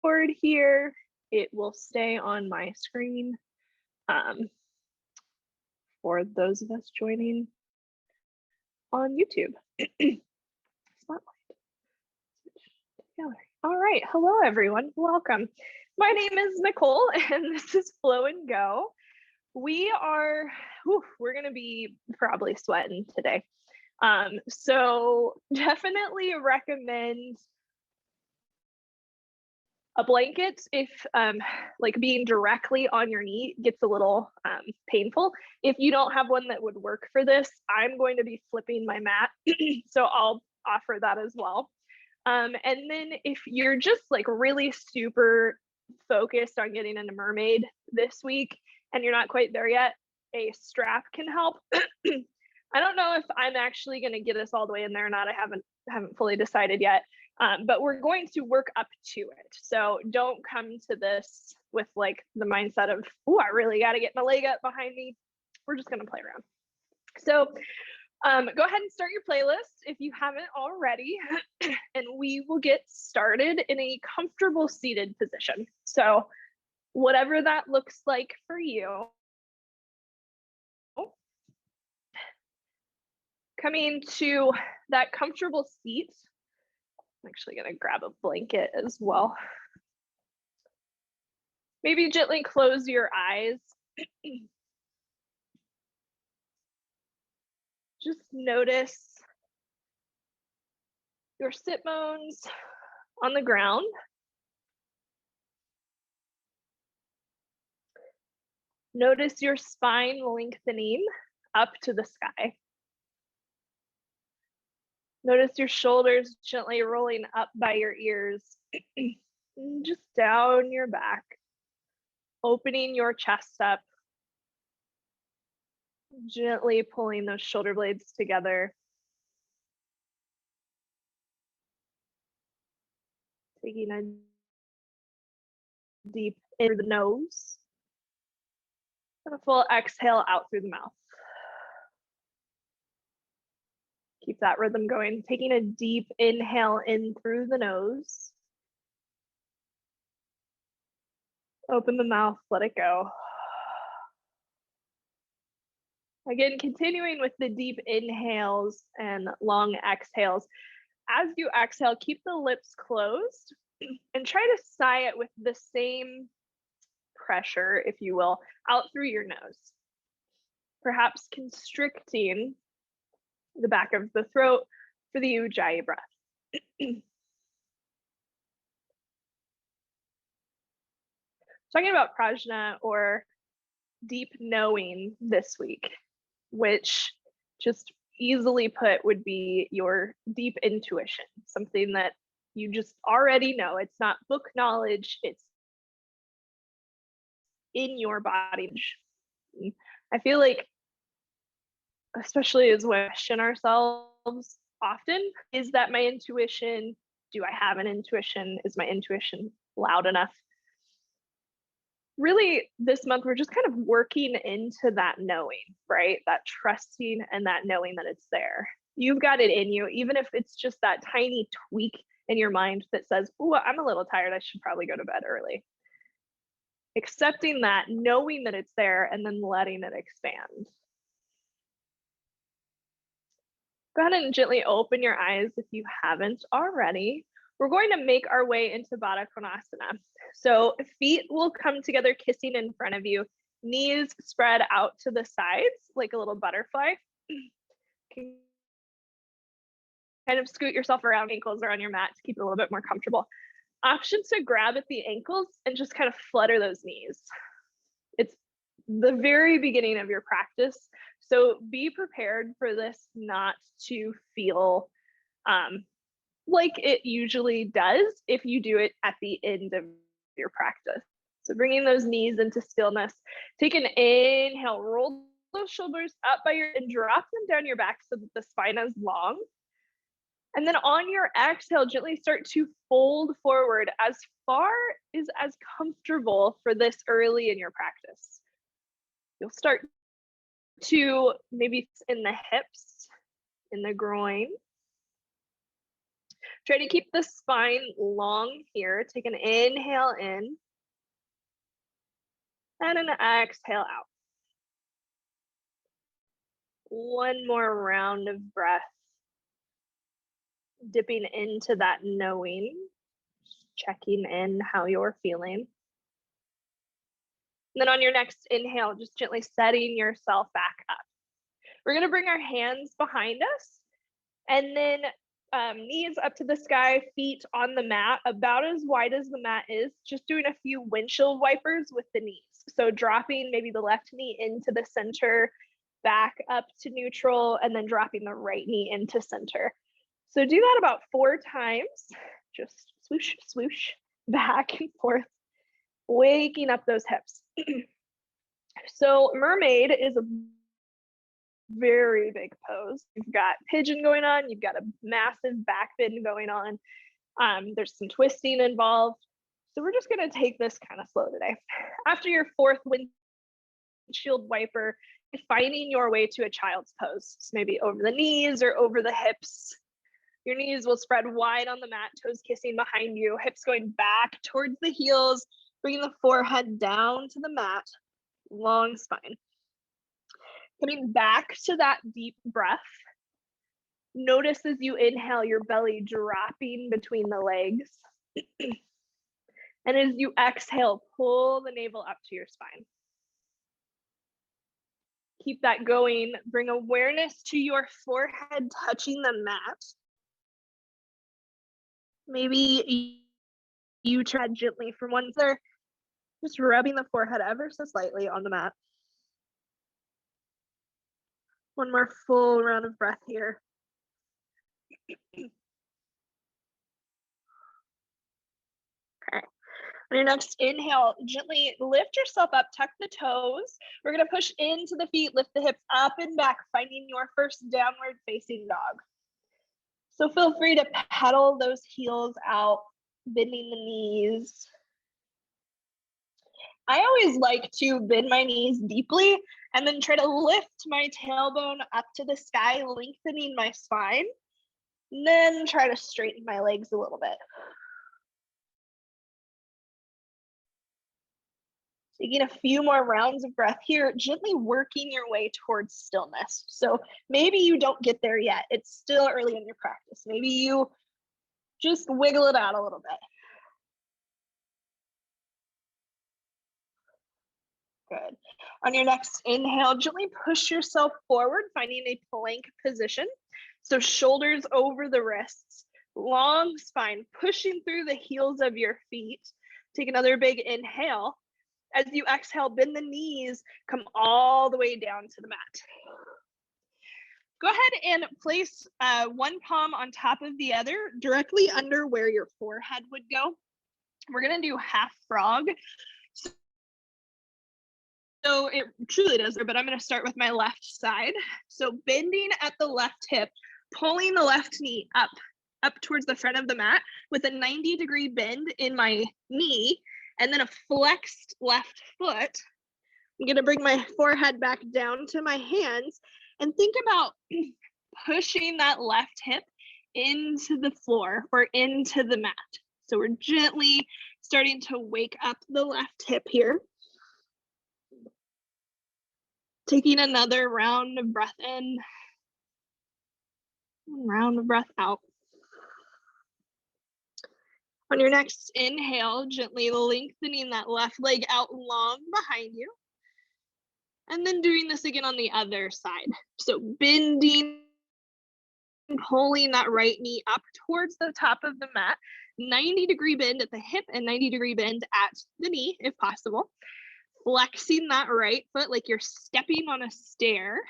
board here. It will stay on my screen for those of us joining on YouTube. Spotlight. All right, hello everyone, welcome. My name is Nicole and this is Flow and Go. We're gonna be probably sweating today. So definitely recommend a blanket if like being directly on your knee gets a little painful. If you don't have one that would work for this, I'm going to be flipping my mat, so I'll offer that as well. And then if you're just like really super focused on getting into mermaid this week and you're not quite there yet, a strap can help. I don't know if I'm actually going to get us all the way in there or not. I haven't fully decided yet. But we're going to work up to it. So don't come to this with like the mindset of, oh, I really got to get my leg up behind me. We're just going to play around. So go ahead and start your playlist if you haven't already, and we will get started in a comfortable seated position. So whatever that looks like for you. Coming to that comfortable seat. I'm actually going to grab a blanket as well. Maybe gently close your eyes. Just notice your sit bones on the ground. Notice your spine lengthening up to the sky. Notice your shoulders gently rolling up by your ears, and just down your back, opening your chest up, gently pulling those shoulder blades together. Taking a deep in through the nose, and a full exhale out through the mouth. Keep that rhythm going. Taking a deep inhale in through the nose. Open the mouth, let it go. Again, continuing with the deep inhales and long exhales. As you exhale, keep the lips closed and try to sigh it with the same pressure, if you will, out through your nose. Perhaps constricting the back of the throat for the Ujjayi breath. Talking about prajna or deep knowing this week, which just easily put would be your deep intuition, something that you just already know. It's not book knowledge, it's in your body. I feel like, especially as we question ourselves often, is that my intuition? Do I have an intuition? Is my intuition loud enough? Really, this month, we're just kind of working into that knowing, right? That trusting and that knowing that it's there. You've got it in you, even if it's just that tiny tweak in your mind that says, oh, I'm a little tired, I should probably go to bed early. Accepting that, knowing that it's there, and then letting it expand. Go ahead and gently open your eyes if you haven't already. We're going to make our way into Badakhanasana. So feet will come together kissing in front of you, knees spread out to the sides like a little butterfly. Kind of scoot yourself around, ankles are on your mat to keep it a little bit more comfortable. Option to grab at the ankles and just kind of flutter those knees. It's the very beginning of your practice, so be prepared for this not to feel like it usually does if you do it at the end of your practice. So bringing those knees into stillness. Take an inhale, roll those shoulders up by your, and drop them down your back so that the spine is long. And then on your exhale, gently start to fold forward as far as comfortable for this early in your practice. You'll start to maybe in the hips, in the groin. Try to keep the spine long here. Take an inhale in and an exhale out. One more round of breath. Dipping into that knowing, checking in how you're feeling. And then on your next inhale, just gently setting yourself back up. We're going to bring our hands behind us and then knees up to the sky, feet on the mat, about as wide as the mat is, just doing a few windshield wipers with the knees. So dropping maybe the left knee into the center, back up to neutral, and then dropping the right knee into center. So do that about 4 times, just swoosh, swoosh, back and forth, waking up those hips. So mermaid is a very big pose. You've got pigeon going on, you've got a massive back bend going on. There's some twisting involved. So we're just gonna take this kind of slow today. After your 4th windshield wiper, finding your way to a child's pose. So maybe over the knees or over the hips. Your knees will spread wide on the mat, toes kissing behind you, hips going back towards the heels, bringing the forehead down to the mat, long spine. Coming back to that deep breath. Notice as you inhale, your belly dropping between the legs. And as you exhale, pull the navel up to your spine. Keep that going. Bring awareness to your forehead touching the mat. Maybe you tread gently from one side, just rubbing the forehead ever so slightly on the mat. One more full round of breath here. Okay. On your next inhale, gently lift yourself up, tuck the toes. We're going to push into the feet, lift the hips up and back, finding your first downward facing dog. So feel free to pedal those heels out, bending the knees. I always like to bend my knees deeply and then try to lift my tailbone up to the sky, lengthening my spine, and then try to straighten my legs a little bit. Taking a few more rounds of breath here, gently working your way towards stillness. So maybe you don't get there yet. It's still early in your practice. Maybe you just wiggle it out a little bit. Good. On your next inhale, gently push yourself forward, finding a plank position. So shoulders over the wrists, long spine, pushing through the heels of your feet. Take another big inhale. As you exhale, bend the knees, come all the way down to the mat. Go ahead and place one palm on top of the other, directly under where your forehead would go. We're gonna do half frog. So it truly does, but I'm gonna start with my left side. So bending at the left hip, pulling the left knee up towards the front of the mat with a 90-degree bend in my knee, and then a flexed left foot. I'm gonna bring my forehead back down to my hands and think about pushing that left hip into the floor or into the mat. So we're gently starting to wake up the left hip here. Taking another round of breath in, round of breath out. On your next inhale, gently lengthening that left leg out long behind you. And then doing this again on the other side. So bending, pulling that right knee up towards the top of the mat, 90-degree bend at the hip and 90-degree bend at the knee, if possible. Flexing that right foot like you're stepping on a stair.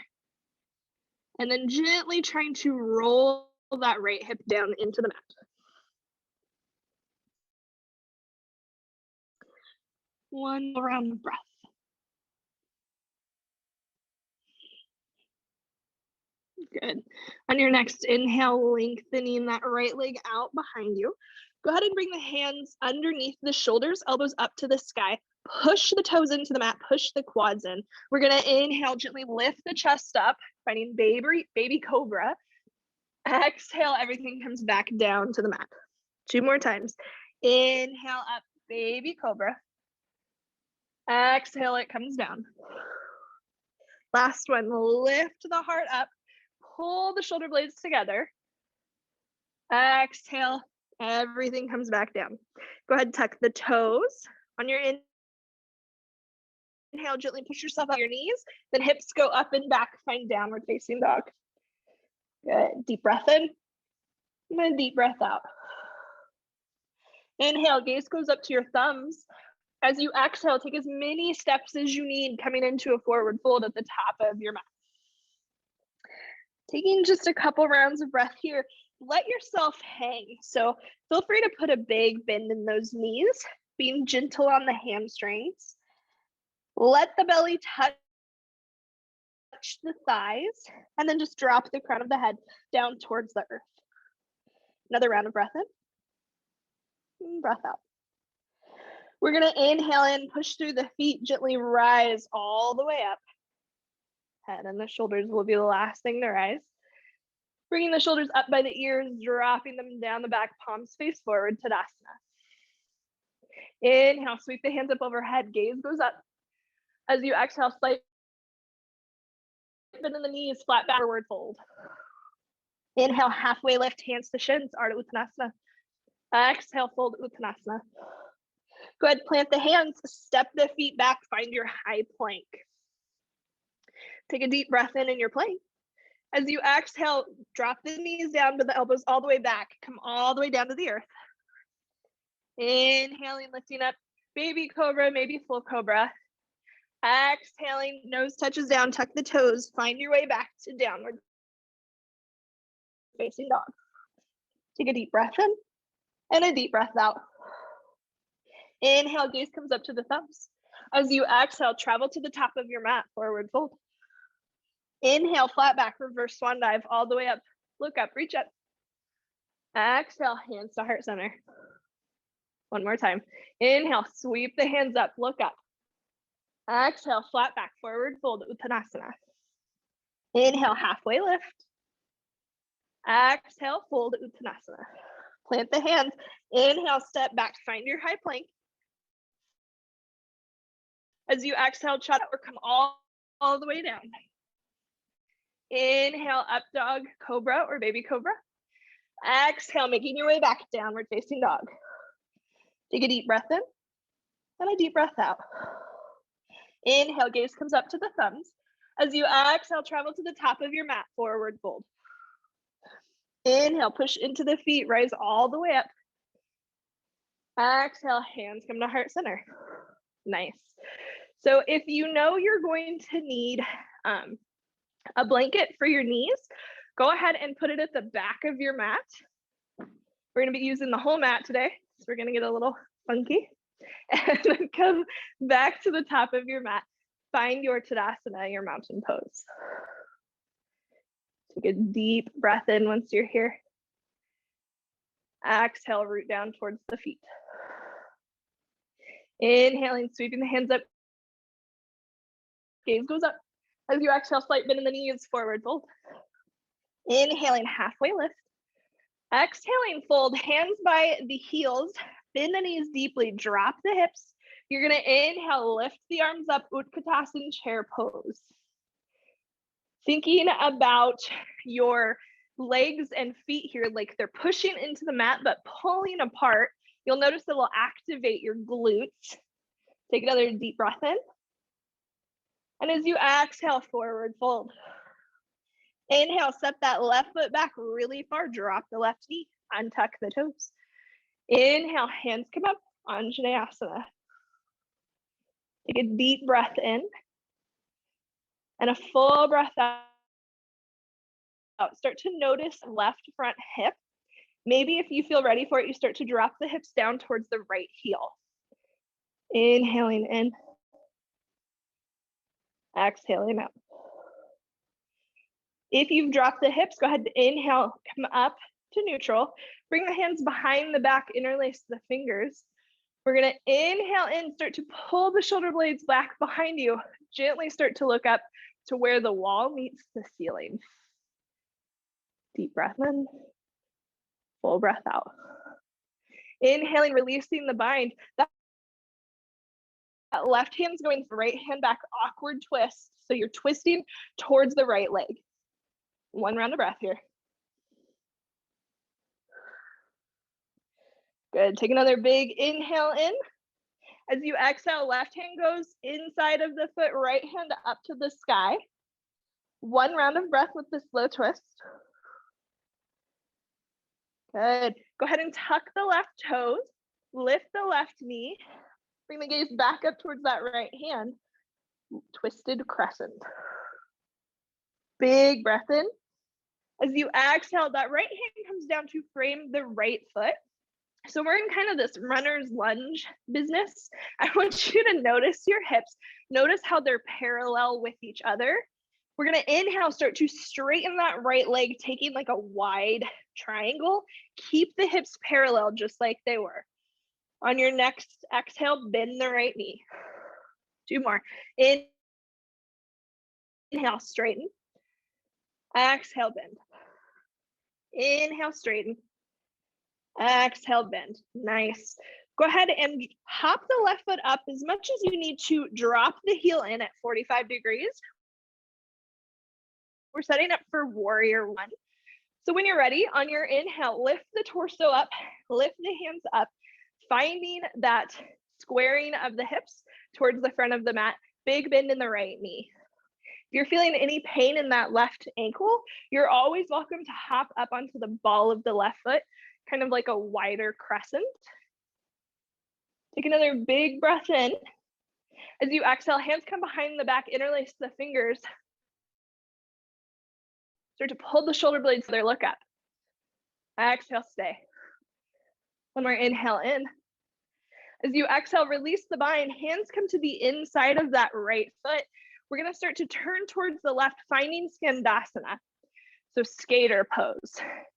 And then gently trying to roll that right hip down into the mat. One round of breath. Good. On your next inhale, lengthening that right leg out behind you. Go ahead and bring the hands underneath the shoulders, elbows up to the sky. Push the toes into the mat, push the quads in. We're gonna inhale, gently lift the chest up, finding baby cobra. Exhale, everything comes back down to the mat. 2 more times. Inhale up, baby cobra. Exhale, it comes down. Last one, lift the heart up, pull the shoulder blades together. Exhale, everything comes back down. Go ahead, tuck the toes. On your inhale, gently push yourself up your knees, then hips go up and back, find downward facing dog. Good, deep breath in, and then deep breath out. Inhale, gaze goes up to your thumbs. As you exhale, take as many steps as you need coming into a forward fold at the top of your mat. Taking just a couple rounds of breath here, let yourself hang. So feel free to put a big bend in those knees, being gentle on the hamstrings. Let the belly touch the thighs, and then just drop the crown of the head down towards the earth. Another round of breath in, and breath out. We're gonna inhale in, push through the feet, gently rise all the way up. Head and the shoulders will be the last thing to rise. Bringing the shoulders up by the ears, dropping them down the back, palms face forward, Tadasana. Inhale, sweep the hands up overhead, gaze goes up. As you exhale, slight bend in the knees, flat back, forward fold. Inhale, halfway lift, hands to shins, Ardha Uttanasana. Exhale, fold Uttanasana. Go ahead, plant the hands, step the feet back, find your high plank. Take a deep breath in your plank. As you exhale, drop the knees down, but the elbows all the way back. Come all the way down to the earth. Inhaling, lifting up, baby cobra, maybe full cobra. Exhaling, nose touches down, tuck the toes, find your way back to downward facing dog. Take a deep breath in and a deep breath out. Inhale, gaze comes up to the thumbs. As you exhale, travel to the top of your mat, forward fold. Inhale, flat back, reverse swan dive, all the way up. Look up, reach up. Exhale, hands to heart center. One more time. Inhale, sweep the hands up, look up. Exhale, flat back, forward fold, Uttanasana. Inhale, halfway lift. Exhale, fold, Uttanasana. Plant the hands. Inhale, step back, find your high plank. As you exhale, chata or come all the way down. Inhale, up dog, cobra or baby cobra. Exhale, making your way back, downward facing dog. Take a deep breath in and a deep breath out. Inhale, gaze comes up to the thumbs. As you exhale, travel to the top of your mat, forward fold. Inhale, push into the feet, rise all the way up. Exhale, hands come to heart center. Nice. So if you know you're going to need a blanket for your knees, go ahead and put it at the back of your mat. We're gonna be using the whole mat today, so we're gonna get a little funky. And then come back to the top of your mat. Find your Tadasana, your mountain pose. Take a deep breath in once you're here. Exhale, root down towards the feet. Inhaling, sweeping the hands up. Gaze goes up. As you exhale, slight bend in the knees, forward fold. Inhaling, halfway lift. Exhaling, fold, hands by the heels, bend the knees deeply, drop the hips. You're gonna inhale, lift the arms up, Utkatasana chair pose. Thinking about your legs and feet here, like they're pushing into the mat, but pulling apart. You'll notice it will activate your glutes. Take another deep breath in. And as you exhale, forward fold. Inhale, step that left foot back really far, drop the left knee, untuck the toes. Inhale, hands come up, Anjanae Asana. Take a deep breath in and a full breath out. Start to notice left front hip. Maybe if you feel ready for it, you start to drop the hips down towards the right heel. Inhaling in, exhaling out. If you've dropped the hips, go ahead and inhale, come up to neutral. Bring the hands behind the back, interlace the fingers. We're gonna inhale in, start to pull the shoulder blades back behind you. Gently start to look up to where the wall meets the ceiling. Deep breath in, full breath out. Inhaling, releasing the bind. That left hand's going right hand back, awkward twist. So you're twisting towards the right leg. One round of breath here. Good. Take another big inhale in. As you exhale, left hand goes inside of the foot, right hand up to the sky. One round of breath with the slow twist. Good. Go ahead and tuck the left toes, lift the left knee, bring the gaze back up towards that right hand. Twisted crescent. Big breath in. As you exhale, that right hand comes down to frame the right foot. So we're in kind of this runner's lunge business. I want you to notice your hips. Notice how they're parallel with each other. We're gonna inhale, start to straighten that right leg, taking like a wide triangle. Keep the hips parallel just like they were. On your next exhale, bend the right knee. 2 more. Inhale, straighten. Exhale, bend. Inhale, straighten. Exhale, bend. Nice. Go ahead and hop the left foot up as much as you need to. Drop the heel in at 45 degrees. We're setting up for warrior 1. So when you're ready, on your inhale, lift the torso up, lift the hands up, finding that squaring of the hips towards the front of the mat. Big bend in the right knee. If you're feeling any pain in that left ankle, you're always welcome to hop up onto the ball of the left foot, kind of like a wider crescent. Take another big breath in. As you exhale, hands come behind the back, interlace the fingers. Start to pull the shoulder blades so they look up. Exhale, stay. One more inhale in. As you exhale, release the bind. Hands come to the inside of that right foot. We're gonna start to turn towards the left, finding Skandasana. So skater pose.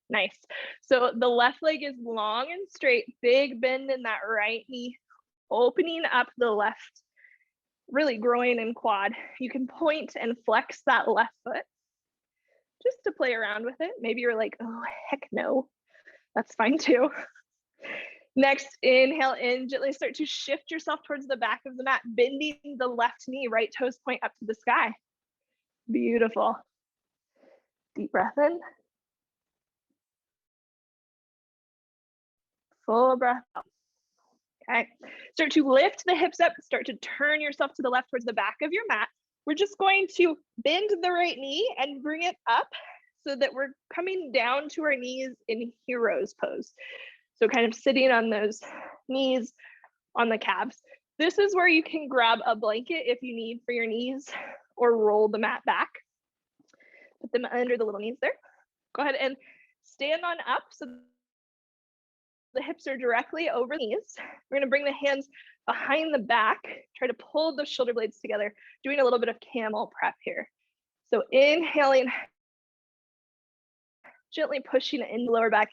Nice. So the left leg is long and straight, big bend in that right knee, opening up the left, really groin and quad. You can point and flex that left foot just to play around with it. Maybe you're like, oh, heck no. That's fine too. Next, inhale in, gently start to shift yourself towards the back of the mat, bending the left knee, right toes point up to the sky. Beautiful. Deep breath in. Full breath out. Okay, start to lift the hips up, start to turn yourself to the left towards the back of your mat. We're just going to bend the right knee and bring it up so that we're coming down to our knees in hero's pose. So kind of sitting on those knees on the calves. This is where you can grab a blanket if you need for your knees or roll the mat back. Put them under the little knees there. Go ahead and stand on up so the hips are directly over the knees. We're gonna bring the hands behind the back, try to pull the shoulder blades together, doing a little bit of camel prep here. So inhaling, gently pushing it in the lower back,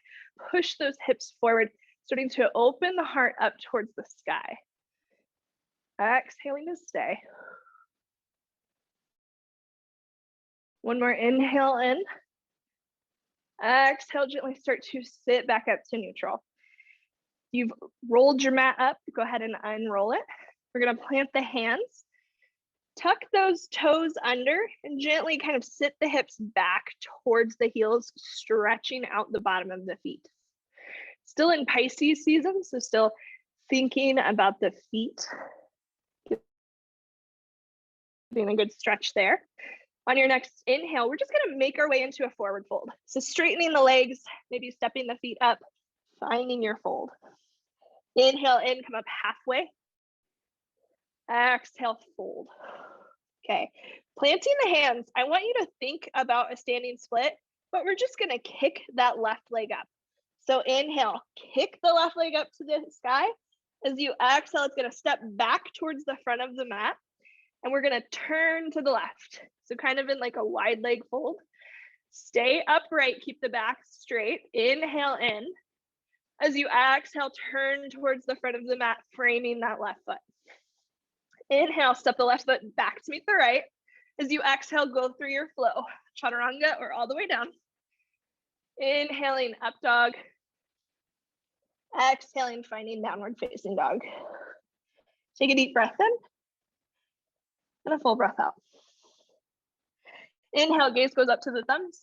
push those hips forward, starting to open the heart up towards the sky. Exhaling to stay. One more inhale in. Exhale, gently start to sit back up to neutral. You've rolled your mat up, go ahead and unroll it. We're gonna plant the hands, tuck those toes under, and gently kind of sit the hips back towards the heels, stretching out the bottom of the feet. Still in Pisces season, so still thinking about the feet. Getting a good stretch there. On your next inhale, we're just gonna make our way into a forward fold. So straightening the legs, maybe stepping the feet up, finding your fold. Inhale in, come up halfway. Exhale, fold. Okay, planting the hands. I want you to think about a standing split, but we're just gonna kick that left leg up. So inhale, kick the left leg up to the sky. As you exhale, it's gonna step back towards the front of the mat, and we're gonna turn to the left. So kind of in like a wide leg fold. Stay upright, keep the back straight. Inhale in. As you exhale, turn towards the front of the mat, framing that left foot. Inhale, step the left foot back to meet the right. As you exhale, go through your flow, chaturanga or all the way down. Inhaling up dog. Exhaling, finding downward facing dog. Take a deep breath in and a full breath out. Inhale, gaze goes up to the thumbs.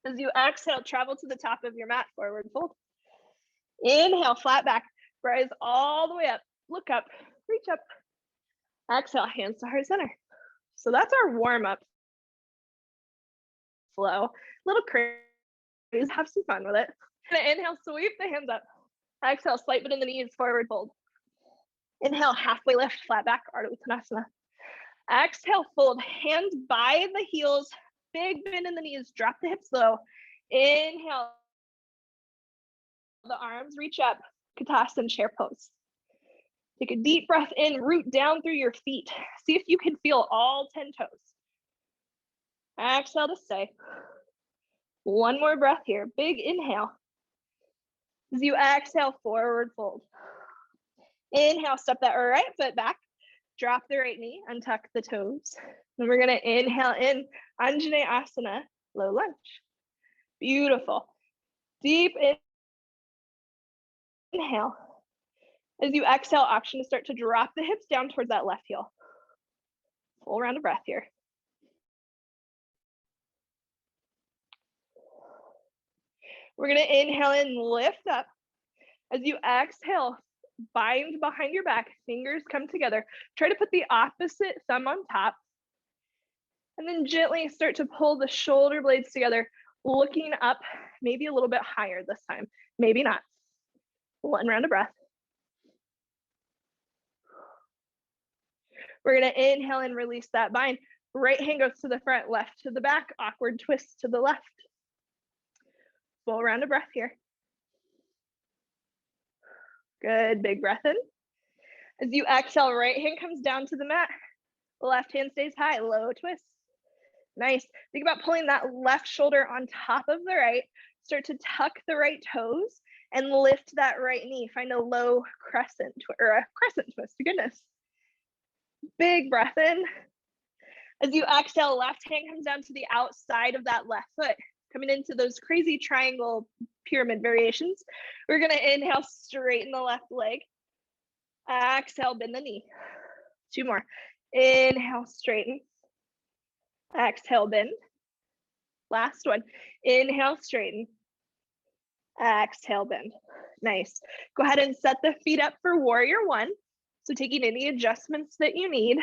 As you exhale, travel to the top of your mat, forward fold. Inhale, flat back, rise all the way up, look up, reach up. Exhale, hands to heart center. So that's our warm-up flow. A little crazy, have some fun with it. Inhale, sweep the hands up. Exhale, slight bend in the knees, forward fold. Inhale, halfway lift, flat back, Badakhanasana. Exhale, fold, hands by the heels, big bend in the knees, drop the hips low. Inhale, the arms reach up, Tadasana chair pose. Take a deep breath in, root down through your feet. See if you can feel all 10 toes. Exhale to stay. One more breath here, big inhale. As you exhale, forward fold. Inhale, step that right foot back, drop the right knee, untuck the toes. Then we're gonna inhale in, Anjanae Asana, low lunge. Beautiful. Deep inhale. As you exhale, option to start to drop the hips down towards that left heel. Full round of breath here. We're gonna inhale in, lift up. As you exhale, bind behind your back, fingers come together. Try to put the opposite thumb on top. And then gently start to pull the shoulder blades together, looking up, maybe a little bit higher this time, maybe not. One round of breath. We're gonna inhale and release that bind. Right hand goes to the front, left to the back, awkward twist to the left. Full round of breath here. Good, big breath in. As you exhale, right hand comes down to the mat. Left hand stays high, low twist. Nice. Think about pulling that left shoulder on top of the right. Start to tuck the right toes and lift that right knee. Find a low crescent or a crescent twist, goodness. Big breath in. As you exhale, left hand comes down to the outside of that left foot. Coming into those crazy triangle pyramid variations. We're gonna inhale, straighten the left leg. Exhale, bend the knee. Two more. Inhale, straighten. Exhale, bend. Last one. Inhale, straighten. Exhale, bend. Nice. Go ahead and set the feet up for warrior one. So taking any adjustments that you need.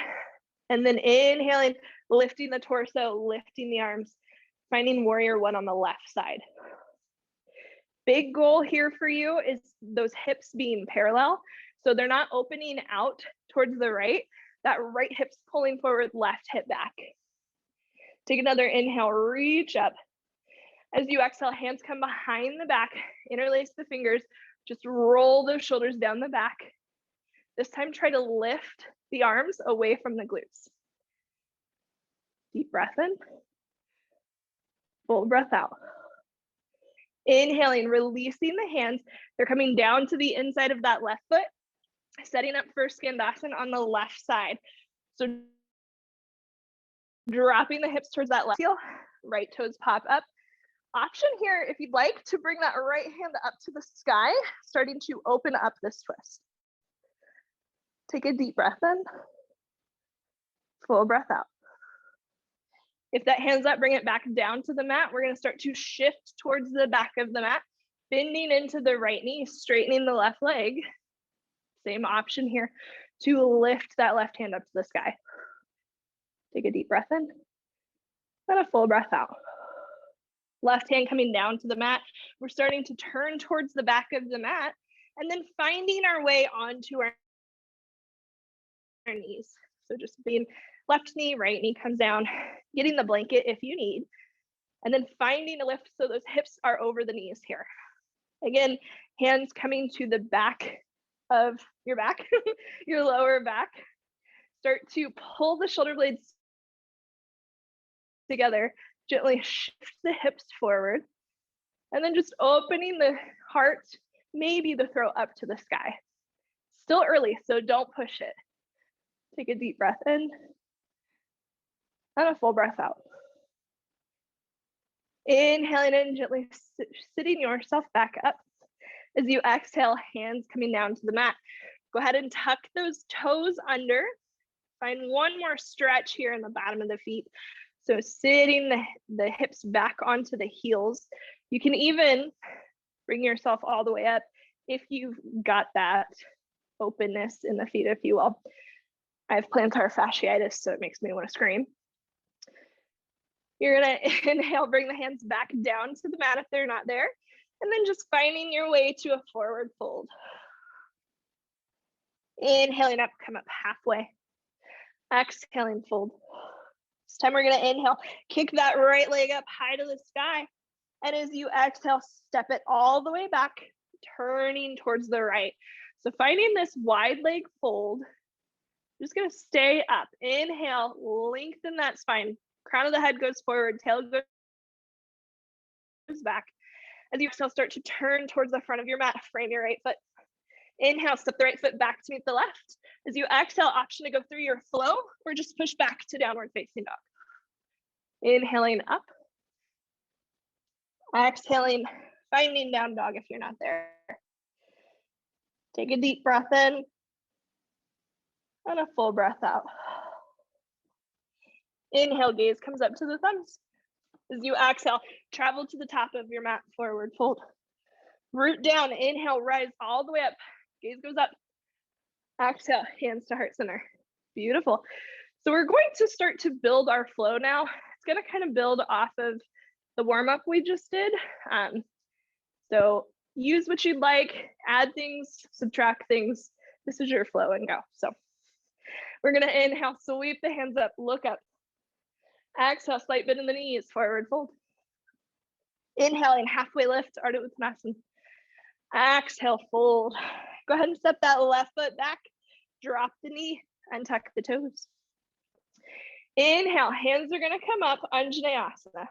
And then inhaling, lifting the torso, lifting the arms, finding warrior one on the left side. Big goal here for you is those hips being parallel. So they're not opening out towards the right. That right hip's pulling forward, left hip back. Take another inhale, reach up. As you exhale, hands come behind the back, interlace the fingers, just roll those shoulders down the back. This time, try to lift the arms away from the glutes. Deep breath in, full breath out. Inhaling, releasing the hands. They're coming down to the inside of that left foot, setting up for Skandasana on the left side. So dropping the hips towards that left heel, right toes pop up. Option here, if you'd like, to bring that right hand up to the sky, starting to open up this twist. Take a deep breath in, full breath out. If that hand's up, bring it back down to the mat. We're gonna start to shift towards the back of the mat, bending into the right knee, straightening the left leg. Same option here to lift that left hand up to the sky. Take a deep breath in and a full breath out. Left hand coming down to the mat. We're starting to turn towards the back of the mat and then finding our way onto our knees. So just being left knee, right knee comes down, getting the blanket if you need, and then finding a lift so those hips are over the knees here. Again, hands coming to the back of your back, your lower back. Start to pull the shoulder blades together, gently shift the hips forward, and then just opening the heart, maybe the throat up to the sky. Still early, so don't push it. Take a deep breath in and a full breath out. Inhaling in, gently sitting yourself back up. As you exhale, hands coming down to the mat. Go ahead and tuck those toes under. Find one more stretch here in the bottom of the feet. So sitting the hips back onto the heels. You can even bring yourself all the way up if you've got that openness in the feet, if you will. I have plantar fasciitis, so it makes me want to scream. You're gonna inhale, bring the hands back down to the mat if they're not there, and then just finding your way to a forward fold. Inhaling up, come up halfway. Exhaling, fold. This time we're gonna inhale, kick that right leg up high to the sky. And as you exhale, step it all the way back, turning towards the right. So finding this wide leg fold, just gonna stay up. Inhale, lengthen that spine. Crown of the head goes forward, tail goes back. As you exhale, start to turn towards the front of your mat, frame your right foot. Inhale, step the right foot back to meet the left. As you exhale, option to go through your flow or just push back to downward facing dog. Inhaling up. Exhaling, finding down dog if you're not there. Take a deep breath in and a full breath out. Inhale, gaze comes up to the thumbs. As you exhale, travel to the top of your mat, forward fold. Root down, inhale, rise all the way up. Gaze goes up. Exhale, hands to heart center. Beautiful. So we're going to start to build our flow now. It's going to kind of build off of the warm-up we just did. So use what you'd like, add things, subtract things. This is your flow and go. So we're going to inhale, sweep the hands up, look up. Exhale, slight bend in the knees, forward fold. Inhaling, halfway lift, Ardha Uttanasana. Exhale, fold. Go ahead and step that left foot back, drop the knee, and tuck the toes. Inhale, hands are gonna come up, Anjanae Asana.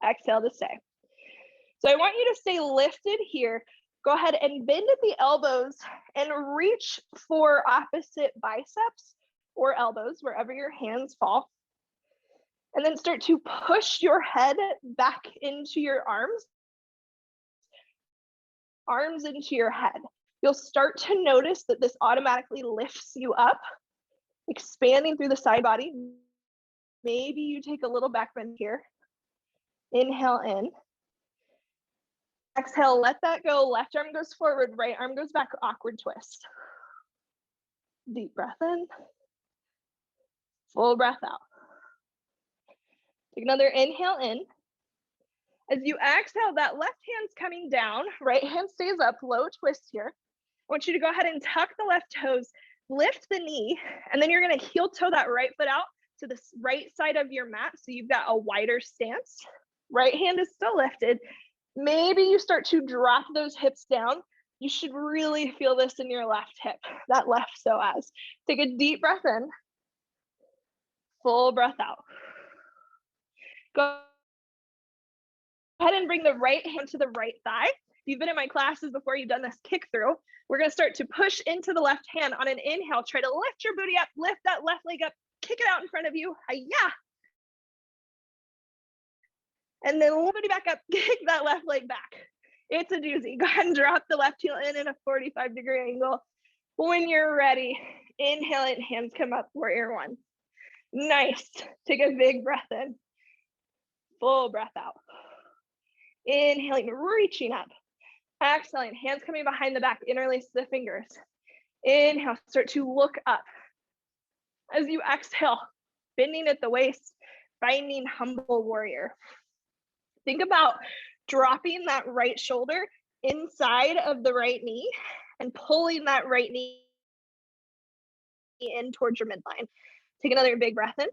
Exhale to stay. So I want you to stay lifted here. Go ahead and bend at the elbows and reach for opposite biceps or elbows, wherever your hands fall. And then start to push your head back into your arms into your head. You'll start to notice that this automatically lifts you up, expanding through the side body. Maybe you take a little back bend here. Inhale in. Exhale, let that go. Left arm goes forward, right arm goes back, awkward twist. Deep breath in. Full breath out. Take another inhale in. As you exhale, that left hand's coming down, right hand stays up, low twist here. I want you to go ahead and tuck the left toes, lift the knee, and then you're gonna heel toe that right foot out to the right side of your mat so you've got a wider stance. Right hand is still lifted. Maybe you start to drop those hips down. You should really feel this in your left hip, that left psoas. Take a deep breath in, full breath out. Go ahead and bring the right hand to the right thigh. If you've been in my classes before, you've done this kick through. We're gonna start to push into the left hand on an inhale. Try to lift your booty up, lift that left leg up, kick it out in front of you. Hi-ya. And then a little bit back up, kick that left leg back. It's a doozy. Go ahead and drop the left heel in a 45-degree angle. When you're ready, inhale it, hands come up, warrior one. Nice. Take a big breath in. Full breath out. Inhaling, reaching up. Exhaling, hands coming behind the back, interlace the fingers. Inhale, start to look up. As you exhale, bending at the waist, finding humble warrior. Think about dropping that right shoulder inside of the right knee and pulling that right knee in towards your midline. Take another big breath in.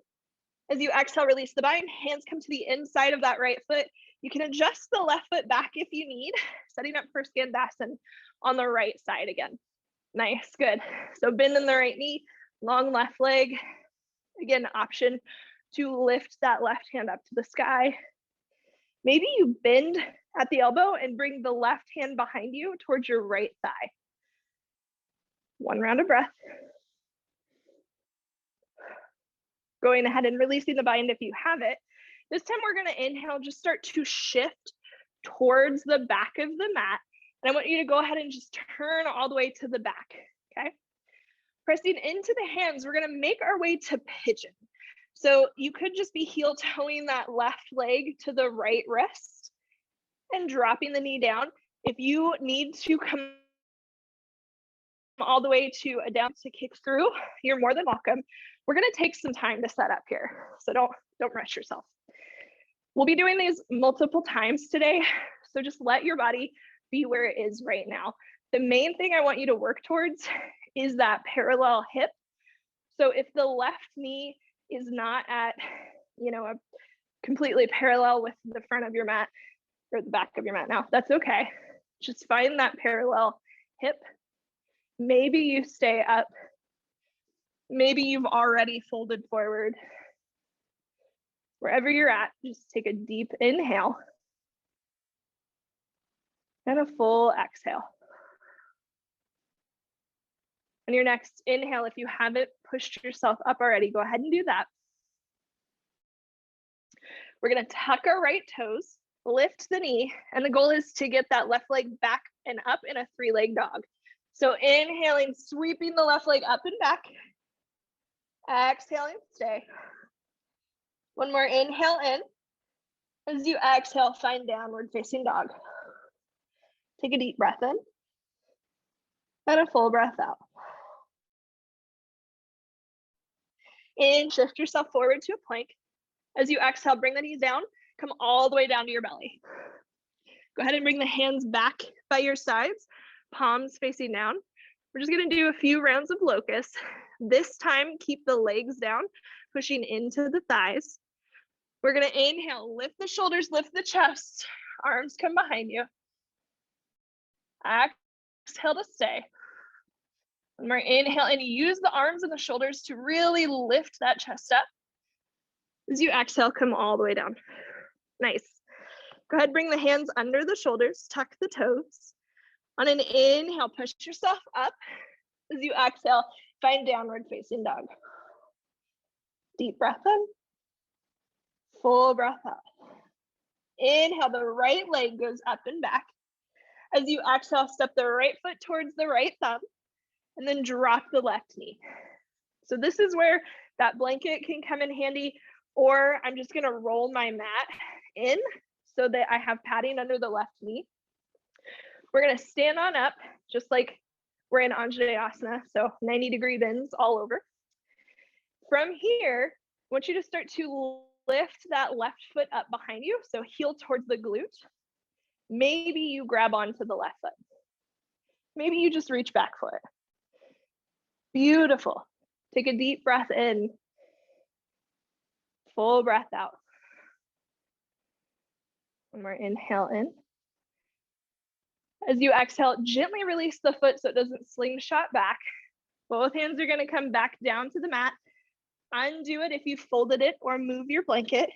As you exhale, release the bind, hands come to the inside of that right foot. You can adjust the left foot back if you need, setting up for Skandasana on the right side again. Nice, good. So bend in the right knee, long left leg. Again, option to lift that left hand up to the sky. Maybe you bend at the elbow and bring the left hand behind you towards your right thigh. One round of breath. Going ahead and releasing the bind if you have it. This time we're going to inhale, just start to shift towards the back of the mat. And I want you to go ahead and just turn all the way to the back, okay? Pressing into the hands, we're going to make our way to pigeon. So you could just be heel toeing that left leg to the right wrist and dropping the knee down. If you need to come all the way to a down to kick through, you're more than welcome. We're going to take some time to set up here, so don't rush yourself. We'll be doing these multiple times today, so just let your body be where it is right now. The main thing I want you to work towards is that parallel hip. So if the left knee is not at, a completely parallel with the front of your mat or the back of your mat now, that's okay. Just find that parallel hip. Maybe you stay up. Maybe you've already folded forward. Wherever you're at, just take a deep inhale and a full exhale. On your next inhale, if you haven't pushed yourself up already, go ahead and do that. We're going to tuck our right toes, lift the knee, and the goal is to get that left leg back and up in a 3-leg dog. So inhaling, sweeping the left leg up and back. Exhaling, stay. One more inhale in. As you exhale, find downward facing dog. Take a deep breath in and a full breath out. In, shift yourself forward to a plank. As you exhale, bring the knees down, come all the way down to your belly. Go ahead and bring the hands back by your sides, palms facing down. We're just gonna do a few rounds of locust. This time, keep the legs down, pushing into the thighs. We're gonna inhale, lift the shoulders, lift the chest, arms come behind you. Exhale to stay. One more inhale, and use the arms and the shoulders to really lift that chest up. As you exhale, come all the way down. Nice. Go ahead, bring the hands under the shoulders, tuck the toes. On an inhale, push yourself up. As you exhale, find downward facing dog. Deep breath in, full breath out. Inhale, the right leg goes up and back. As you exhale, step the right foot towards the right thumb, and then drop the left knee. So this is where that blanket can come in handy, or I'm just gonna roll my mat in so that I have padding under the left knee. We're gonna stand on up, just like we're in Anjanae Asana, so 90-degree bends all over. From here, I want you to start to lift that left foot up behind you, so heel towards the glute. Maybe you grab onto the left foot. Maybe you just reach back for it. Beautiful. Take a deep breath in. Full breath out. One more inhale in. As you exhale, gently release the foot so it doesn't slingshot back. Both hands are gonna come back down to the mat. Undo it if you folded it or move your blanket.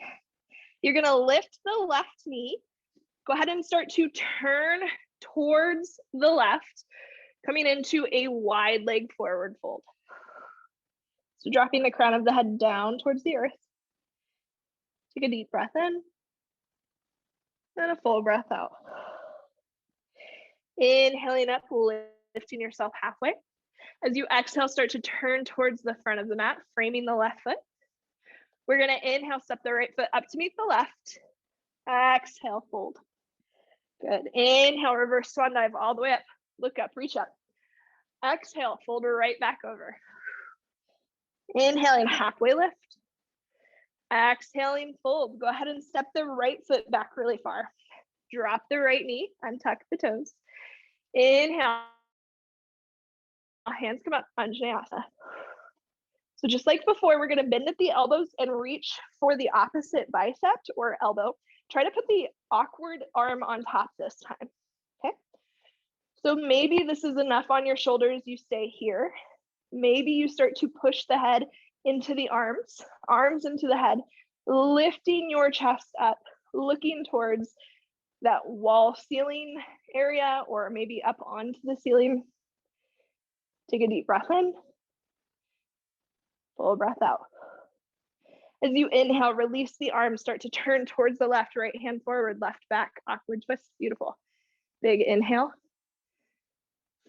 You're gonna lift the left knee. Go ahead and start to turn towards the left, coming into a wide leg forward fold. So dropping the crown of the head down towards the earth. Take a deep breath in and a full breath out. Inhaling up, lifting yourself halfway. As you exhale, start to turn towards the front of the mat, framing the left foot. We're gonna inhale, step the right foot up to meet the left. Exhale, fold. Good. Inhale, reverse swan dive all the way up. Look up, reach up. Exhale, fold right back over. Inhaling, halfway lift. Exhaling, fold. Go ahead and step the right foot back really far. Drop the right knee, untuck the toes. Inhale, hands come up, Anjanae. So just like before, we're gonna bend at the elbows and reach for the opposite bicep or elbow. Try to put the awkward arm on top this time, okay? So maybe this is enough on your shoulders, you stay here. Maybe you start to push the head into the arms into the head, lifting your chest up, looking towards that wall ceiling area or maybe up onto the ceiling. Take a deep breath in, full breath out. As you inhale, release the arms, start to turn towards the left, right hand forward, left back, awkward twist, beautiful. Big inhale,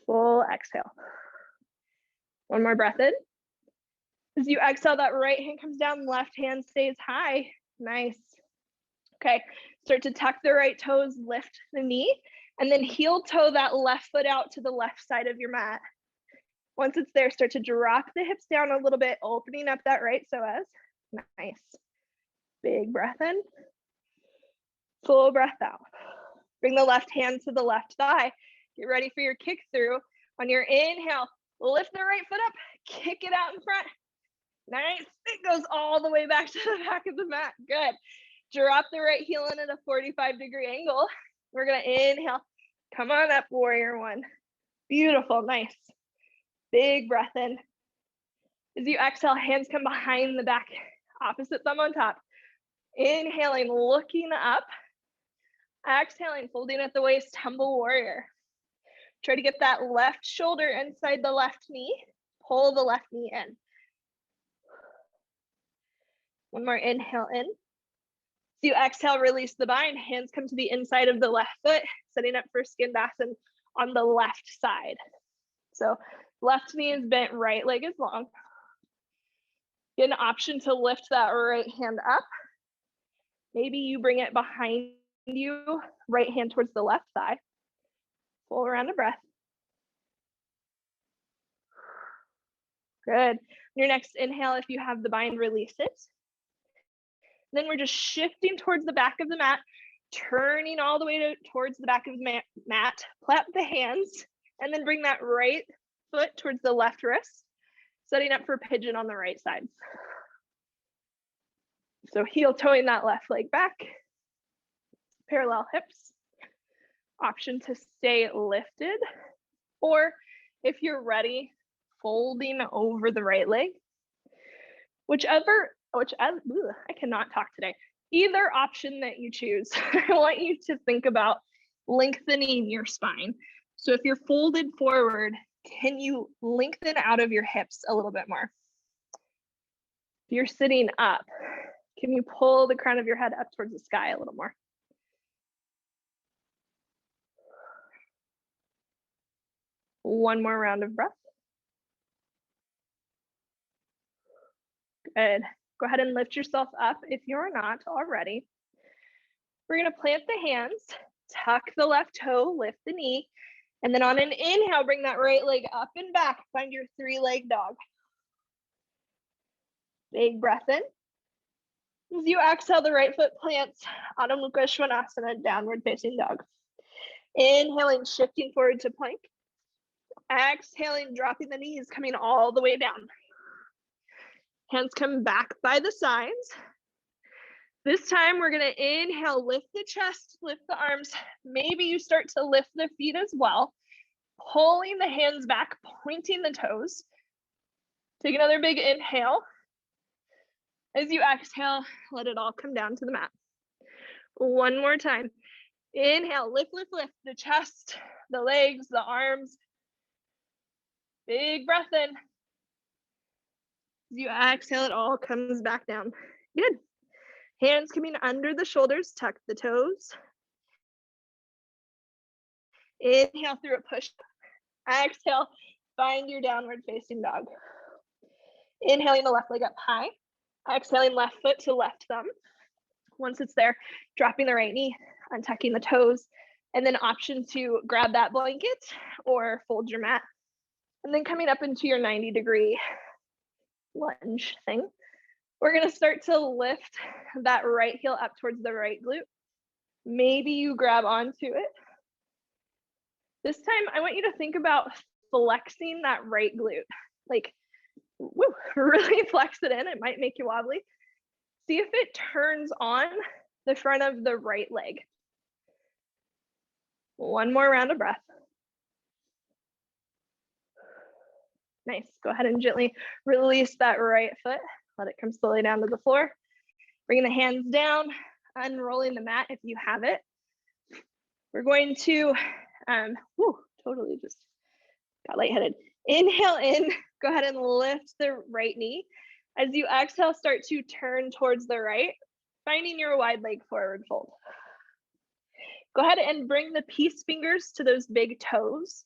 full exhale. One more breath in. As you exhale, that right hand comes down, left hand stays high, nice. Okay, start to tuck the right toes, lift the knee, and then heel toe that left foot out to the left side of your mat. Once it's there, start to drop the hips down a little bit, opening up that right psoas. Nice. Big breath in. Full breath out. Bring the left hand to the left thigh. Get ready for your kick through. On your inhale, lift the right foot up, kick it out in front. Nice. It goes all the way back to the back of the mat. Good. Drop the right heel in at a 45-degree angle. We're going to inhale. Come on up, warrior one. Beautiful. Nice. Big breath in. As you exhale, hands come behind the back, opposite thumb on top. Inhaling, looking up. Exhaling, folding at the waist, humble warrior. Try to get that left shoulder inside the left knee. Pull the left knee in. One more inhale in. As you exhale, release the bind. Hands come to the inside of the left foot, setting up for Skandasana on the left side. So left knee is bent, right leg is long. Get an option to lift that right hand up. Maybe you bring it behind you, right hand towards the left thigh. Full round of breath. Good. Your next inhale, if you have the bind, release it. Then we're just shifting towards the back of the mat, turning all the way towards the back of the mat, clap the hands, and then bring that right foot towards the left wrist, setting up for pigeon on the right side. So heel toeing that left leg back, parallel hips, option to stay lifted, or if you're ready, folding over the right leg, whichever, I cannot talk today. Either option that you choose, I want you to think about lengthening your spine. So if you're folded forward, can you lengthen out of your hips a little bit more? If you're sitting up, can you pull the crown of your head up towards the sky a little more? One more round of breath. Good. Go ahead and lift yourself up if you're not already. We're going to plant the hands, tuck the left toe, lift the knee, and then on an inhale, bring that right leg up and back. Find your three-leg dog. Big breath in. As you exhale, the right foot plants, Adho Mukha Svanasana, downward facing dog. Inhaling, shifting forward to plank. Exhaling, dropping the knees, coming all the way down. Hands come back by the sides. This time we're going to inhale, lift the chest, lift the arms. Maybe you start to lift the feet as well. Pulling the hands back, pointing the toes. Take another big inhale. As you exhale, let it all come down to the mat. One more time. Inhale, lift, lift, lift the chest, the legs, the arms. Big breath in. As you exhale, it all comes back down. Good. Hands coming under the shoulders, tuck the toes. Inhale through a push. Exhale, find your downward facing dog. Inhaling the left leg up high. Exhaling left foot to left thumb. Once it's there, dropping the right knee, untucking the toes, and then option to grab that blanket or fold your mat. And then coming up into your 90-degree lunge thing. We're going to start to lift that right heel up towards the right glute. Maybe you grab onto it. This time, I want you to think about flexing that right glute. Like, woo, really flex it in. It might make you wobbly. See if it turns on the front of the right leg. One more round of breath. Nice. Go ahead and gently release that right foot. Let it come slowly down to the floor. Bringing the hands down, unrolling the mat if you have it. We're going to, totally just got lightheaded. Inhale in, go ahead and lift the right knee. As you exhale, start to turn towards the right, finding your wide leg forward fold. Go ahead and bring the peace fingers to those big toes.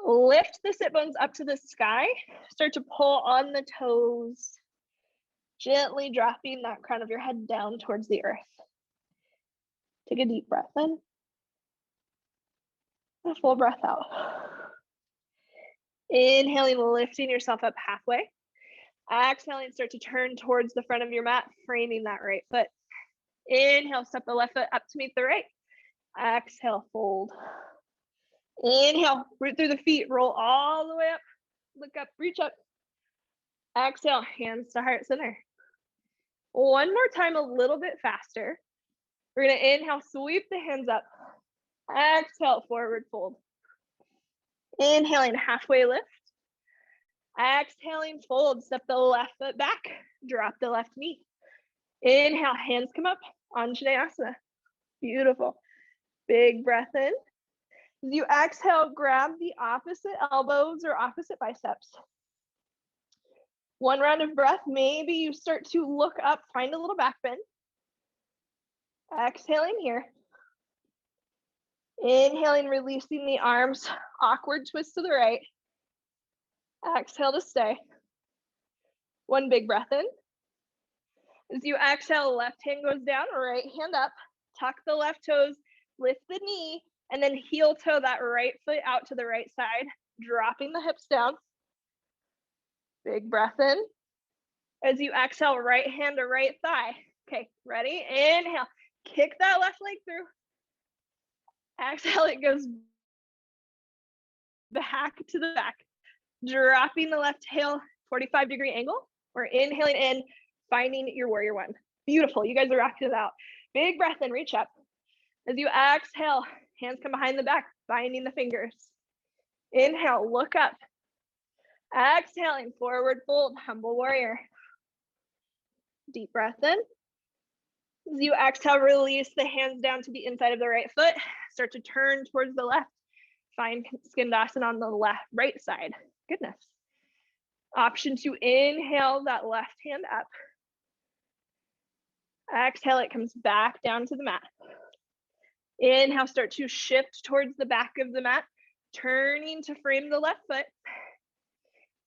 Lift the sit bones up to the sky. Start to pull on the toes, gently dropping that crown of your head down towards the earth. Take a deep breath in. A full breath out. Inhaling, lifting yourself up halfway. Exhaling, start to turn towards the front of your mat, framing that right foot. Inhale, step the left foot up to meet the right. Exhale, fold. Inhale, root through the feet, roll all the way up. Look up, reach up. Exhale, hands to heart center. One more time, a little bit faster. We're gonna inhale, sweep the hands up. Exhale, forward fold. Inhaling, halfway lift. Exhaling, fold, step the left foot back, drop the left knee. Inhale, hands come up, Anjanae Asana. Beautiful. Big breath in. As you exhale, grab the opposite elbows or opposite biceps. One round of breath, maybe you start to look up, find a little back bend. Exhaling here. Inhaling, releasing the arms, awkward twist to the right. Exhale to stay. One big breath in. As you exhale, left hand goes down, right hand up. Tuck the left toes, lift the knee, and then heel toe that right foot out to the right side, dropping the hips down. Big breath in. As you exhale, right hand to right thigh. Okay, ready? Inhale, kick that left leg through. Exhale, it goes back to the back. Dropping the left heel, 45-degree angle. We're inhaling in, finding your warrior one. Beautiful, you guys are rocking it out. Big breath in, reach up. As you exhale, hands come behind the back, binding the fingers. Inhale, look up. Exhaling, forward fold, humble warrior. Deep breath in. As you exhale, release the hands down to the inside of the right foot. Start to turn towards the left. Find Skandasana on the right side. Goodness. Option to inhale that left hand up. Exhale, it comes back down to the mat. Inhale, start to shift towards the back of the mat, turning to frame the left foot.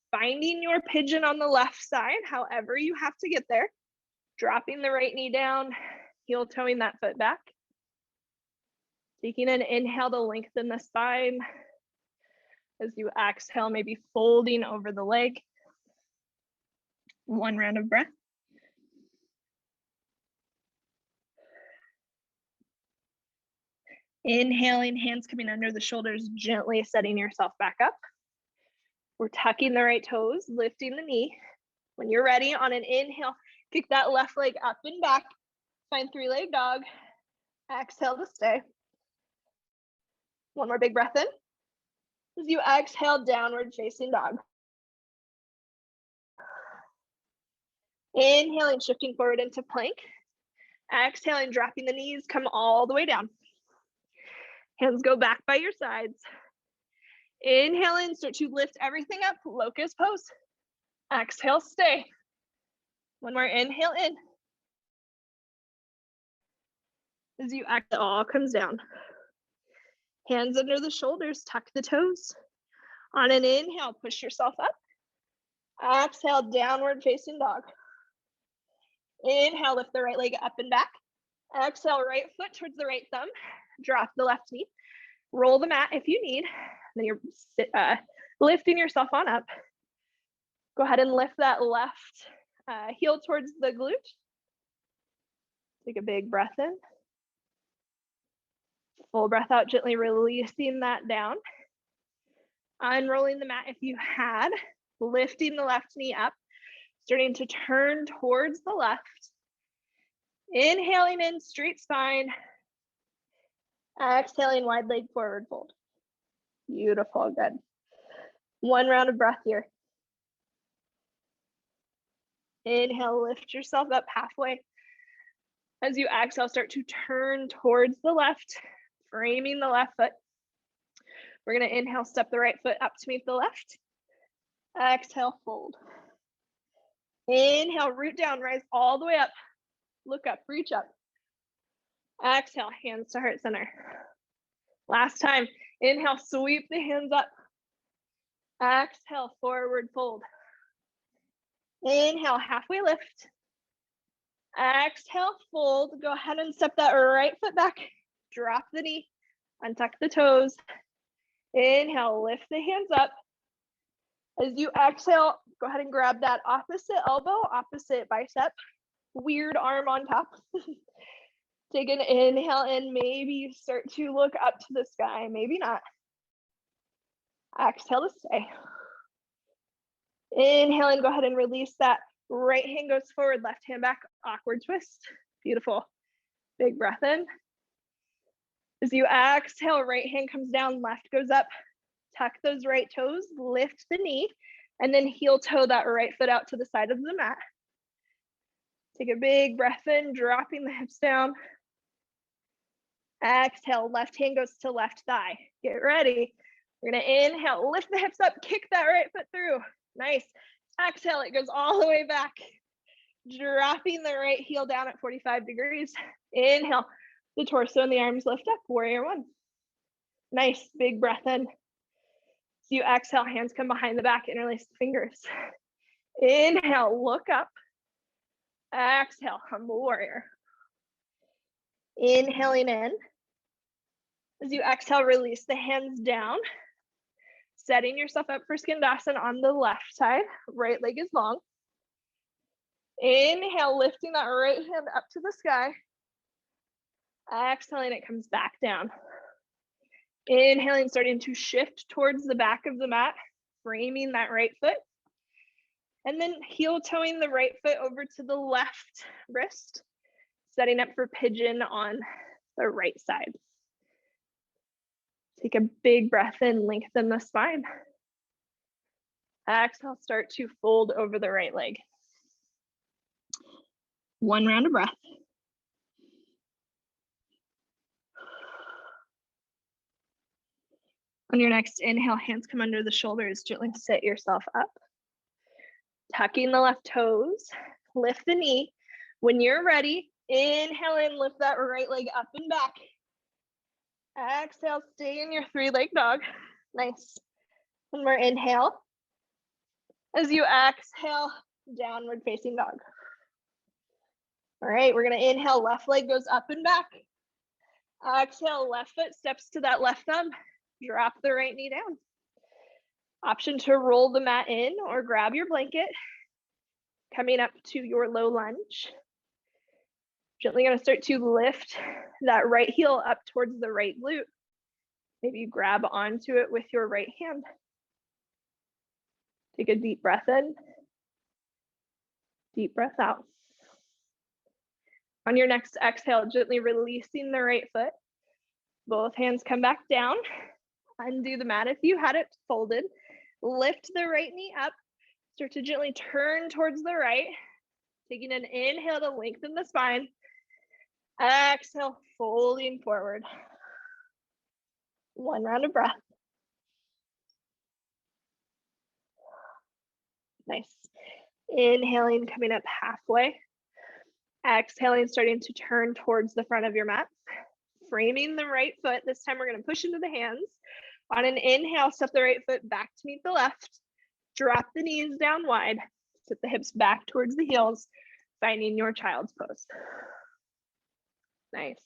Finding your pigeon on the left side, however you have to get there. Dropping the right knee down, heel toeing that foot back. Taking an inhale to lengthen the spine. As you exhale, maybe folding over the leg. One round of breath. Inhaling, hands coming under the shoulders, gently setting yourself back up. We're tucking the right toes, lifting the knee. When you're ready, on an inhale, kick that left leg up and back. Find three-leg dog. Exhale to stay. One more big breath in. As you exhale, downward facing dog. Inhaling, shifting forward into plank. Exhaling, dropping the knees, come all the way down. Hands go back by your sides. Inhale in, start to lift everything up, locust pose. Exhale, stay. One more inhale in. As you exhale, it all comes down. Hands under the shoulders, tuck the toes. On an inhale, push yourself up. Exhale, downward facing dog. Inhale, lift the right leg up and back. Exhale, right foot towards the right thumb. Drop the left knee. Roll the mat if you need. Then you're lifting yourself on up. Go ahead and lift that left heel towards the glute. Take a big breath in. Full breath out, gently releasing that down. Unrolling the mat if you had. Lifting the left knee up. Starting to turn towards the left. Inhaling in, straight spine. Exhaling, wide leg forward fold. Beautiful, good. One round of breath here. Inhale, lift yourself up halfway. As you exhale, start to turn towards the left, framing the left foot. We're gonna inhale, step the right foot up to meet the left. Exhale, fold. Inhale, root down, rise all the way up. Look up, reach up. Exhale, hands to heart center. Last time. Inhale, sweep the hands up. Exhale, forward fold. Inhale, halfway lift. Exhale, fold. Go ahead and step that right foot back. Drop the knee. Untuck the toes. Inhale, lift the hands up. As you exhale, go ahead and grab that opposite elbow, opposite bicep. Weird arm on top. Take an inhale in. Maybe you start to look up to the sky. Maybe not. Exhale to stay. Inhale and go ahead and release that. Right hand goes forward, left hand back, awkward twist. Beautiful. Big breath in. As you exhale, right hand comes down, left goes up. Tuck those right toes, lift the knee, and then heel toe that right foot out to the side of the mat. Take a big breath in, dropping the hips down. Exhale, left hand goes to left thigh. Get ready. We're gonna inhale, lift the hips up, kick that right foot through. Nice. Exhale, it goes all the way back. Dropping the right heel down at 45 degrees. Inhale, the torso and the arms lift up, warrior one. Nice, big breath in. So you exhale, hands come behind the back, interlace the fingers. Inhale, look up. Exhale, humble warrior. Inhaling in. As you exhale, release the hands down. Setting yourself up for Skandasana on the left side. Right leg is long. Inhale, lifting that right hand up to the sky. Exhaling, it comes back down. Inhaling, starting to shift towards the back of the mat, framing that right foot. And then heel toeing the right foot over to the left wrist, setting up for pigeon on the right side. Take a big breath in, lengthen the spine. Exhale, start to fold over the right leg. One round of breath. On your next inhale, hands come under the shoulders, gently sit yourself up. Tucking the left toes, lift the knee. When you're ready, inhale in, lift that right leg up and back. Exhale, stay in your three-leg dog. Nice. One more inhale. As you exhale, downward facing dog. All right, we're gonna inhale, left leg goes up and back. Exhale, left foot steps to that left thumb. Drop the right knee down. Option to roll the mat in or grab your blanket. Coming up to your low lunge. Gently gonna start to lift that right heel up towards the right glute. Maybe you grab onto it with your right hand. Take a deep breath in. Deep breath out. On your next exhale, gently releasing the right foot. Both hands come back down. Undo the mat if you had it folded. Lift the right knee up. Start to gently turn towards the right. Taking an inhale to lengthen the spine. Exhale, folding forward. One round of breath. Nice. Inhaling, coming up halfway. Exhaling, starting to turn towards the front of your mat. Framing the right foot. This time we're going to push into the hands. On an inhale, step the right foot back to meet the left. Drop the knees down wide. Sit the hips back towards the heels, finding your child's pose. Nice.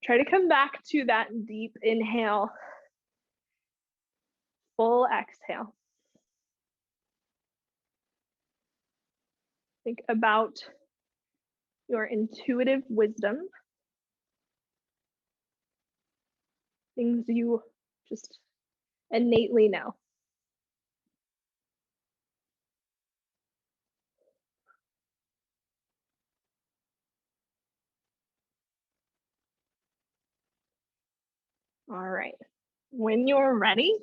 Try to come back to that deep inhale. Full exhale. Think about your intuitive wisdom. Things you just innately know. All right. When you're ready,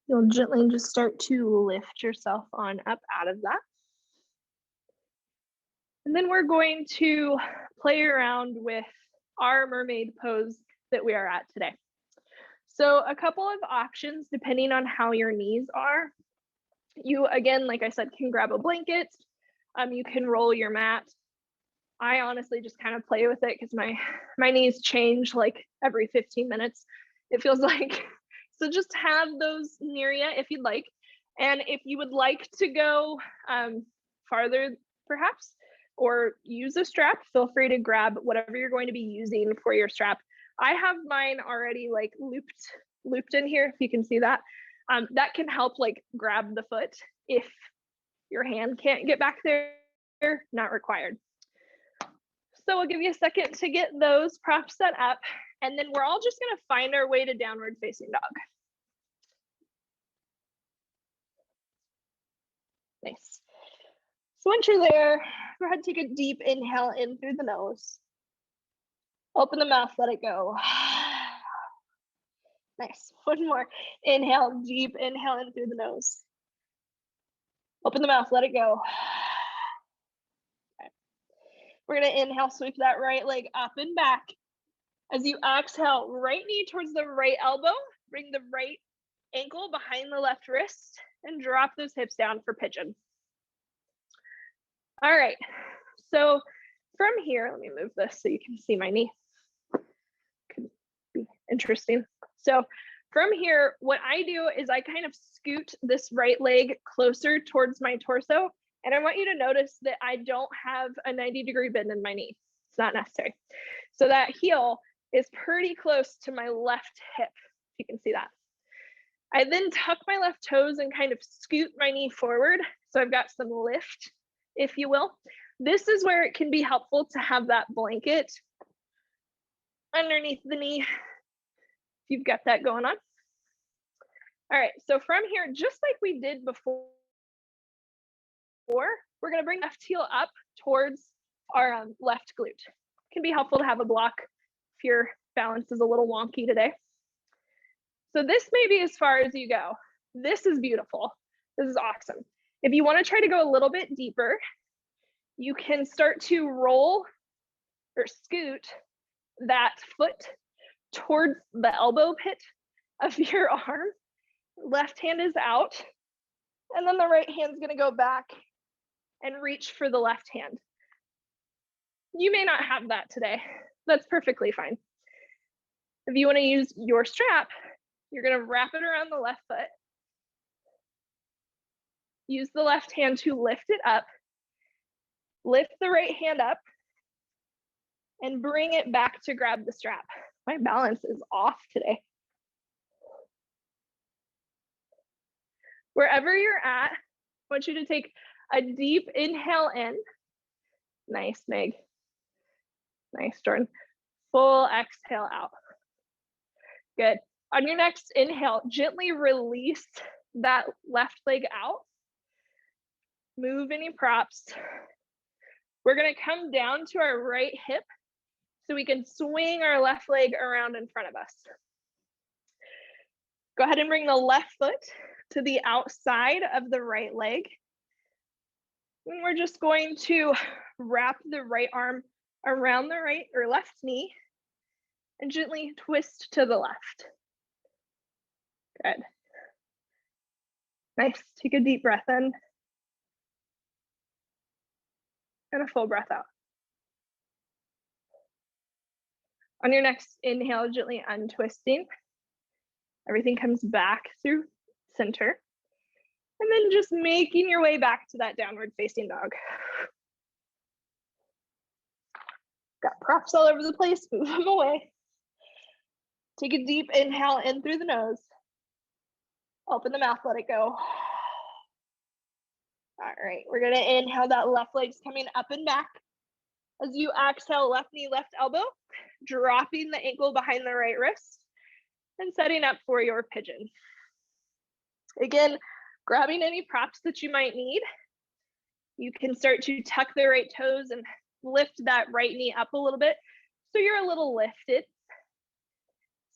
you'll gently just start to lift yourself on up out of that. And then we're going to play around with our mermaid pose that we are at today. So a couple of options depending on how your knees are. You, again, like I said, can grab a blanket. You can roll your mat. I honestly just kind of play with it because my knees change like every 15 minutes, it feels like. So just have those near you if you'd like. And if you would like to go farther, perhaps, or use a strap, feel free to grab whatever you're going to be using for your strap. I have mine already like looped in here, if you can see that. That can help like grab the foot if your hand can't get back there, not required. So we'll give you a second to get those props set up, and then we're all just gonna find our way to downward facing dog. Nice. So once you're there, go ahead and take a deep inhale in through the nose. Open the mouth, let it go. Nice. One more. Inhale, deep inhale in through the nose. Open the mouth, let it go. Okay. We're gonna inhale, sweep that right leg up and back. As you exhale, right knee towards the right elbow, bring the right ankle behind the left wrist and drop those hips down for pigeon. All right, so from here, let me move this so you can see my knee. Could be interesting. So from here, what I do is I kind of scoot this right leg closer towards my torso, and I want you to notice that I don't have a 90-degree bend in my knee. It's not necessary. So that heel is pretty close to my left hip, if you can see that. I then tuck my left toes and kind of scoot my knee forward, so I've got some lift, if you will. This is where it can be helpful to have that blanket underneath the knee, if you've got that going on. All right, so from here, just like we did before, we're gonna bring left heel up towards our left glute. It can be helpful to have a block if your balance is a little wonky today. So this may be as far as you go. This is beautiful. This is awesome. If you want to try to go a little bit deeper, you can start to roll or scoot that foot towards the elbow pit of your arm. Left hand is out, and then the right hand's going to go back and reach for the left hand. You may not have that today. That's perfectly fine. If you want to use your strap, you're going to wrap it around the left foot. Use the left hand to lift it up. Lift the right hand up and bring it back to grab the strap. My balance is off today. Wherever you're at, I want you to take a deep inhale in. Nice, Meg. Nice, Jordan. Full exhale out. Good. On your next inhale, gently release that left leg out. Move any props. We're going to come down to our right hip so we can swing our left leg around in front of us. Go ahead and bring the left foot to the outside of the right leg. And we're just going to wrap the right arm around the right or left knee and gently twist to the left. Good. Nice. Take a deep breath in and a full breath out. On your next inhale, gently untwisting. Everything comes back through center. And then just making your way back to that downward facing dog. Got props all over the place, move them away. Take a deep inhale in through the nose. Open the mouth, let it go. All right, we're gonna inhale, that left leg's coming up and back. As you exhale, left knee, left elbow, dropping the ankle behind the right wrist and setting up for your pigeon. Again, grabbing any props that you might need. You can start to tuck the right toes and lift that right knee up a little bit so you're a little lifted.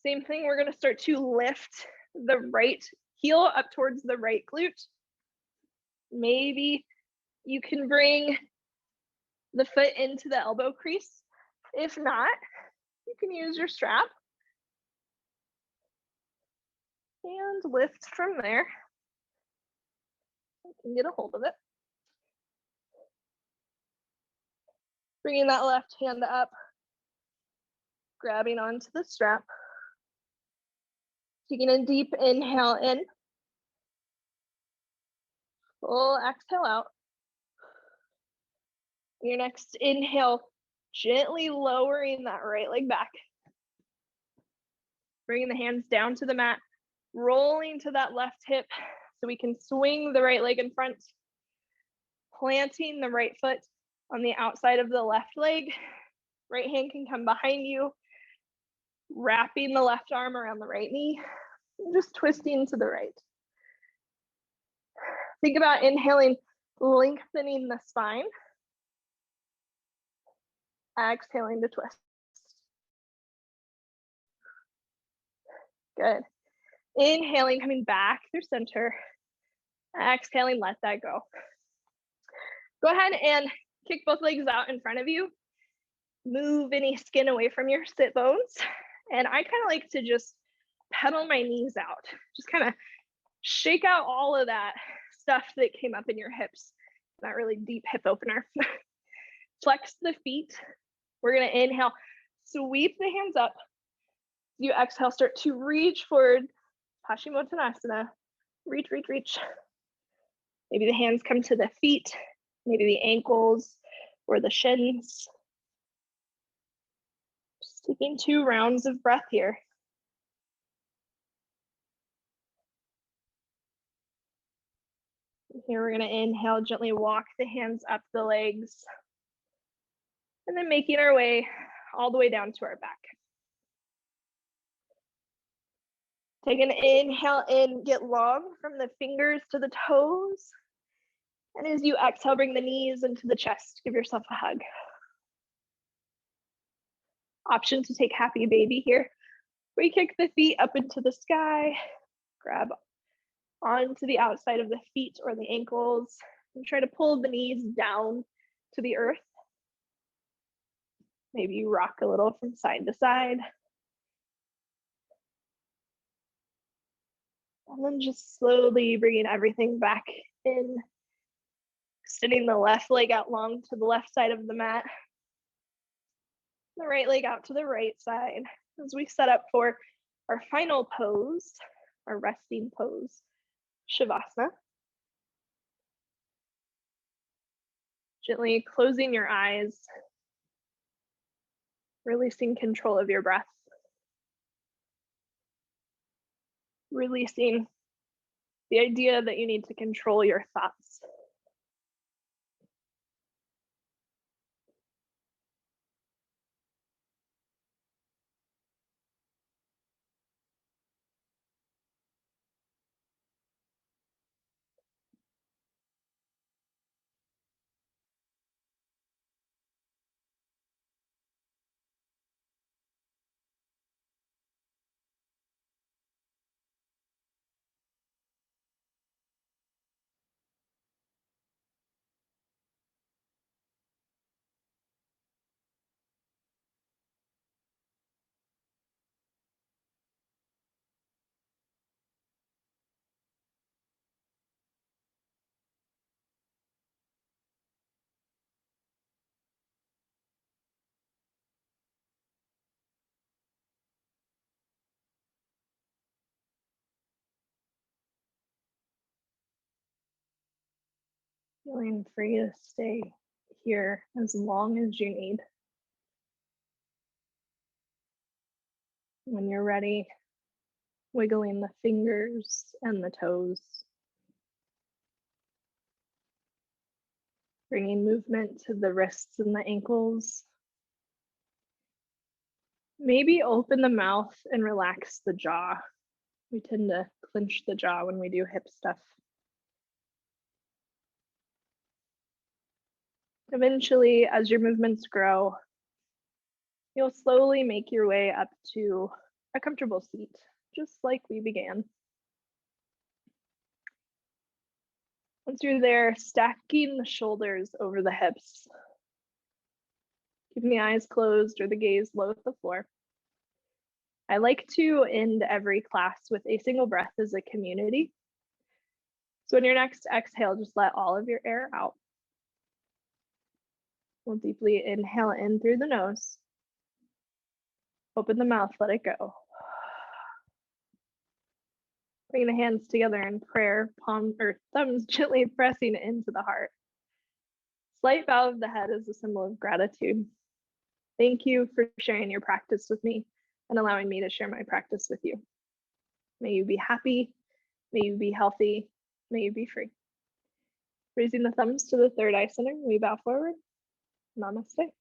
Same thing, we're gonna start to lift the right heel up towards the right glute. Maybe you can bring the foot into the elbow crease. If not, you can use your strap and lift from there. I can get a hold of it. Bringing that left hand up, grabbing onto the strap. Taking a deep inhale in. Full exhale out. Your next inhale, gently lowering that right leg back. Bringing the hands down to the mat, rolling to that left hip so we can swing the right leg in front. Planting the right foot on the outside of the left leg. Right hand can come behind you. Wrapping the left arm around the right knee. Just twisting to the right. Think about inhaling, lengthening the spine. Exhaling to twist. Good. Inhaling, coming back through center. Exhaling, let that go. Go ahead and kick both legs out in front of you. Move any skin away from your sit bones. And I kind of like to just pedal my knees out. Just kind of shake out all of that stuff that came up in your hips. That really deep hip opener. Flex the feet. We're going to inhale, sweep the hands up. You exhale, start to reach forward. Paschimottanasana. Reach, reach, reach. Maybe the hands come to the feet, maybe the ankles or the shins. Just taking 2 rounds of breath here. Here we're going to inhale, gently walk the hands up the legs. And then making our way all the way down to our back. Take an inhale in, get long from the fingers to the toes. And as you exhale, bring the knees into the chest. Give yourself a hug. Option to take happy baby here. We kick the feet up into the sky. Grab onto the outside of the feet or the ankles. And try to pull the knees down to the earth. Maybe you rock a little from side to side. And then just slowly bringing everything back in. Extending the left leg out long to the left side of the mat. The right leg out to the right side as we set up for our final pose, our resting pose, Shavasana. Gently closing your eyes, releasing control of your breath. Releasing the idea that you need to control your thoughts. Feeling free to stay here as long as you need. When you're ready, wiggling the fingers and the toes. Bringing movement to the wrists and the ankles. Maybe open the mouth and relax the jaw. We tend to clench the jaw when we do hip stuff. Eventually, as your movements grow, you'll slowly make your way up to a comfortable seat, just like we began. Once you're there, stacking the shoulders over the hips. Keeping the eyes closed or the gaze low at the floor. I like to end every class with a single breath as a community. So on your next exhale, just let all of your air out. We'll deeply inhale in through the nose. Open the mouth, let it go. Bring the hands together in prayer, palm or thumbs gently pressing into the heart. Slight bow of the head is a symbol of gratitude. Thank you for sharing your practice with me and allowing me to share my practice with you. May you be happy, may you be healthy, may you be free. Raising the thumbs to the third eye center, we bow forward. Namaste.